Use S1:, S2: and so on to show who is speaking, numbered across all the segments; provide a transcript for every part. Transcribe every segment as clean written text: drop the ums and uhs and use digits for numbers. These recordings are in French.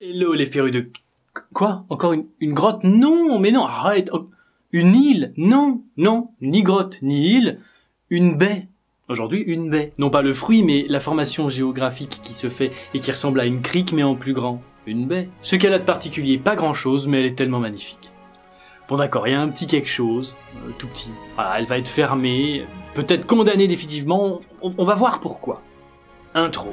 S1: Hello les férus de... Quoi? Encore une grotte? Non, mais non, arrête. Oh, une île? Non, non, ni grotte, ni île. Une baie. Aujourd'hui, une baie. Non pas le fruit, mais la formation géographique qui se fait et qui ressemble à une crique, mais en plus grand. Une baie. Ce qu'elle a de particulier, pas grand chose, mais elle est tellement magnifique. Bon d'accord, il y a un petit quelque chose, tout petit. Voilà, elle va être fermée, peut-être condamnée définitivement, on va voir pourquoi. Intro.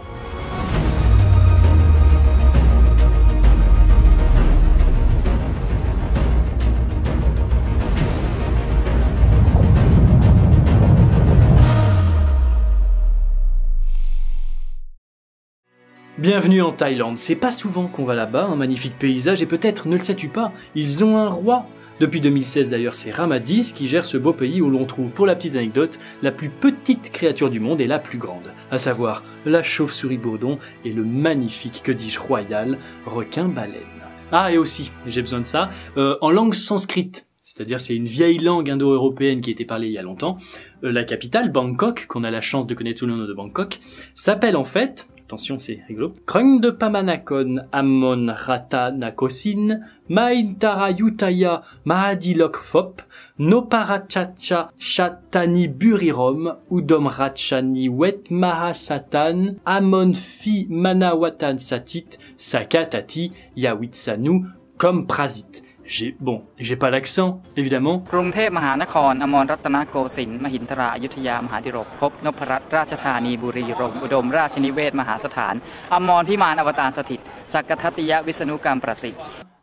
S1: Bienvenue en Thaïlande, c'est pas souvent qu'on va là-bas, un magnifique paysage et peut-être, ne le sais-tu pas, ils ont un roi. Depuis 2016 d'ailleurs, c'est Ramadis qui gère ce beau pays où l'on trouve, pour la petite anecdote, la plus petite créature du monde et la plus grande, à savoir la chauve-souris bourdon et le magnifique, que dis-je, royal, requin-baleine. Ah et aussi, j'ai besoin de ça, en langue sanskrite, c'est-à-dire c'est une vieille langue indo-européenne qui a été parlée il y a longtemps, la capitale, Bangkok, qu'on a la chance de connaître sous le nom de Bangkok, s'appelle en fait... Attention, c'est rigolo. Krung de Pamanakon Amon Rata Nakosin Maintara Yutaya Mahadilokfop Noparachacha Shatani Burirom Udom Rachani Wet Mahasatan Amon Fi Manawatan Satit Sakatati Yawitsanu comme Prasit. J'ai pas l'accent, évidemment.
S2: กรุงเทพมหานครอมรรัตนโกสินทร์มหินทราอยุธยามหาดิรกภพนพรัตน์ราชธานีบุรีรมย์อุดมราชนิเวศมหาสถานอมรพิมานอวตารสถิตสักกทัตติยวิษณุกรรมประสิทธิ์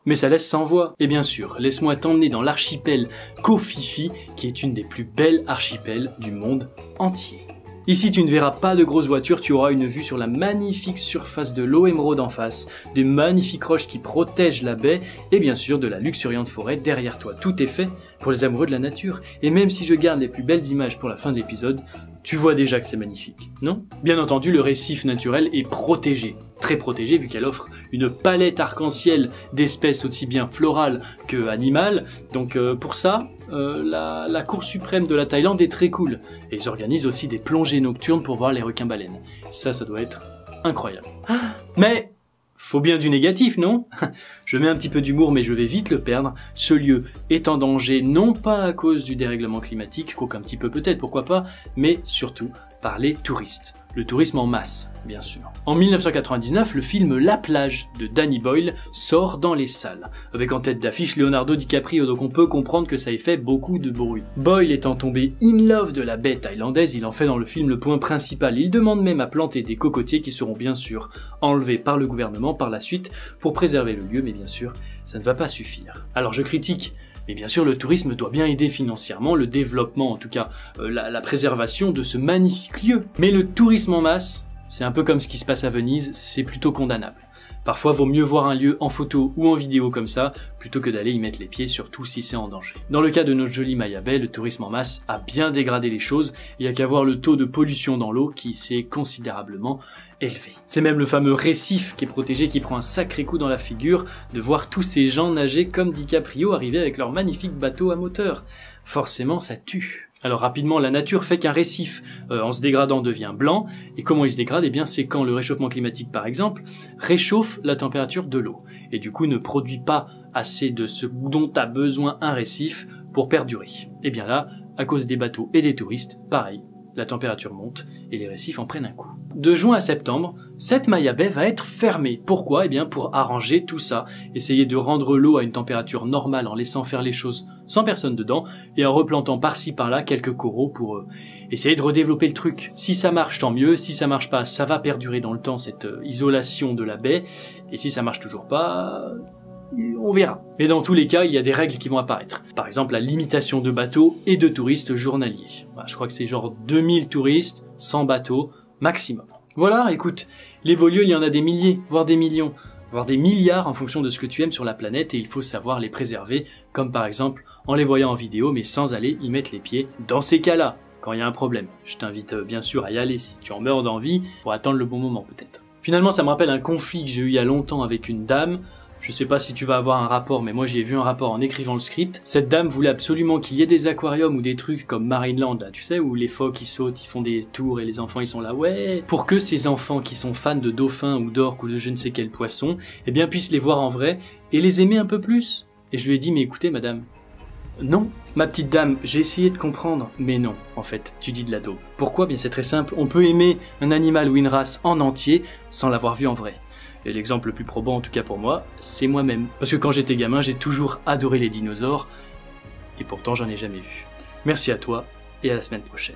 S1: Mais ça laisse sans voix. Et bien sûr, laisse-moi t'emmener dans l'archipel Koh Phi Phi, qui est une des plus belles archipels du monde entier. Ici, tu ne verras pas de grosses voitures, tu auras une vue sur la magnifique surface de l'eau émeraude en face, des magnifiques roches qui protègent la baie, et bien sûr de la luxuriante forêt derrière toi. Tout est fait pour les amoureux de la nature. Et même si je garde les plus belles images pour la fin de l'épisode, tu vois déjà que c'est magnifique, non? Bien entendu, le récif naturel est protégé. Très protégé vu qu'elle offre une palette arc-en-ciel d'espèces aussi bien florales que animales. Donc pour ça, la Cour suprême de la Thaïlande est très cool. Et ils organisent aussi des plongées nocturnes pour voir les requins-baleines. Ça doit être incroyable. Mais faut bien du négatif, non? Je mets un petit peu d'humour, mais je vais vite le perdre. Ce lieu est en danger, non pas à cause du dérèglement climatique, quoiqu'un petit peu peut-être, pourquoi pas, mais surtout par les touristes. Le tourisme en masse, bien sûr. En 1999, le film La plage de Danny Boyle sort dans les salles, avec en tête d'affiche Leonardo DiCaprio, donc on peut comprendre que ça ait fait beaucoup de bruit. Boyle étant tombé in love de la baie thaïlandaise, il en fait dans le film le point principal. Il demande même à planter des cocotiers qui seront bien sûr enlevés par le gouvernement par la suite pour préserver le lieu, mais bien sûr, ça ne va pas suffire. Alors je critique, mais bien sûr, le tourisme doit bien aider financièrement le développement, en tout cas la préservation de ce magnifique lieu. Mais le tourisme en masse, c'est un peu comme ce qui se passe à Venise, c'est plutôt condamnable. Parfois, vaut mieux voir un lieu en photo ou en vidéo comme ça, plutôt que d'aller y mettre les pieds, surtout si c'est en danger. Dans le cas de notre jolie Maya Bay, le tourisme en masse a bien dégradé les choses, il n'y a qu'à voir le taux de pollution dans l'eau qui s'est considérablement élevé. C'est même le fameux récif qui est protégé qui prend un sacré coup dans la figure de voir tous ces gens nager comme DiCaprio arriver avec leur magnifique bateau à moteur. Forcément, ça tue. Alors rapidement, la nature fait qu'un récif, en se dégradant, devient blanc. Et comment il se dégrade? Eh bien, c'est quand le réchauffement climatique, par exemple, réchauffe la température de l'eau. Et du coup, ne produit pas assez de ce dont a besoin un récif pour perdurer. Et bien là, à cause des bateaux et des touristes, pareil, la température monte et les récifs en prennent un coup. De juin à septembre, cette Maya Bay va être fermée. Pourquoi? Eh bien pour arranger tout ça, essayer de rendre l'eau à une température normale en laissant faire les choses sans personne dedans et en replantant par-ci par-là quelques coraux pour essayer de redévelopper le truc. Si ça marche, tant mieux. Si ça marche pas, ça va perdurer dans le temps cette isolation de la baie. Et si ça marche toujours pas... on verra. Mais dans tous les cas, il y a des règles qui vont apparaître. Par exemple, la limitation de bateaux et de touristes journaliers. Voilà, je crois que c'est genre 2000 touristes, 100 bateaux, maximum. Voilà, écoute, les beaux lieux, il y en a des milliers, voire des millions, voire des milliards en fonction de ce que tu aimes sur la planète et il faut savoir les préserver, comme par exemple en les voyant en vidéo, mais sans aller y mettre les pieds. Dans ces cas-là, quand il y a un problème, je t'invite bien sûr à y aller si tu en meurs d'envie, pour attendre le bon moment peut-être. Finalement, ça me rappelle un conflit que j'ai eu il y a longtemps avec une dame. Je sais pas si tu vas avoir un rapport, mais moi j'y ai vu un rapport en écrivant le script. Cette dame voulait absolument qu'il y ait des aquariums ou des trucs comme Marineland, là, tu sais, où les phoques ils sautent, ils font des tours et les enfants ils sont là, ouais, pour que ces enfants qui sont fans de dauphins ou d'orques ou de je ne sais quel poisson, eh bien puissent les voir en vrai et les aimer un peu plus. Et je lui ai dit, mais écoutez madame, non, ma petite dame, j'ai essayé de comprendre, mais non, en fait, tu dis de la daube. Pourquoi? Bien c'est très simple, on peut aimer un animal ou une race en entier sans l'avoir vu en vrai. Et l'exemple le plus probant, en tout cas pour moi, c'est moi-même. Parce que quand j'étais gamin, j'ai toujours adoré les dinosaures, et pourtant j'en ai jamais vu. Merci à toi, et à la semaine prochaine.